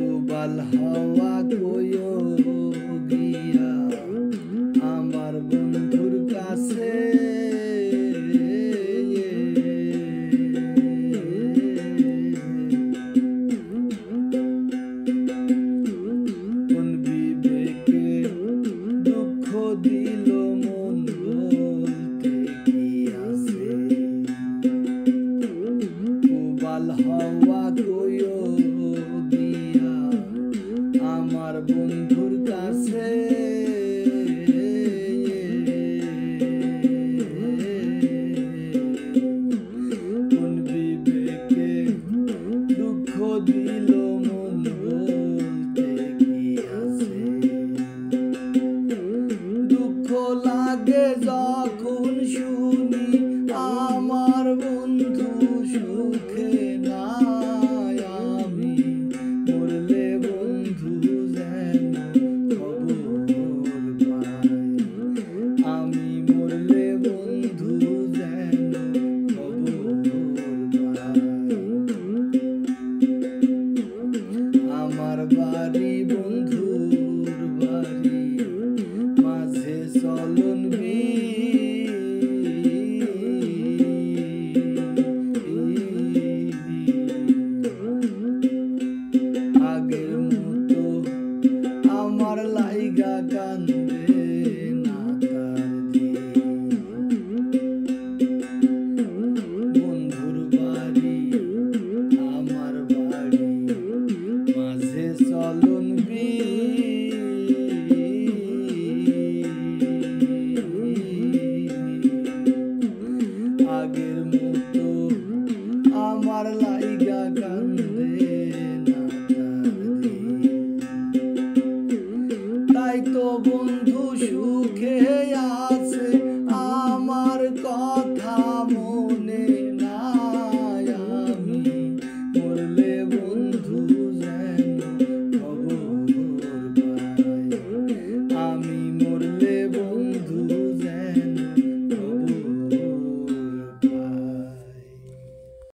উবাল হাওয়া কইও গিয়া আমার বন্ধুর কাছে, কোন বিবেকে দুঃখ দিল মন বলতে কি আছে। উবাল হাওয়া কইও গিয়া আমার বন্ধুর কাছে, কোন বিবেকে দুঃখ দিল মন বলতে কি আছে। দুঃখ লাগে যখন শুনি আমার বন্ধু সুখে নাই, আমি মরলে বন্ধু যেন খবর পায়, আমি মরলে বন্ধু যেন খবর পায়। আমার বাড়ি বন্ধুর বাড়ি মাঝে চলন আগের মতো আমার লাইগা কান্দে না তার বন্ধুর বাড়ি আমার বাড়ি মাঝে চলন আগের মতো আমার লাইগা কান্দে না তাই তো বন্ধু সুখে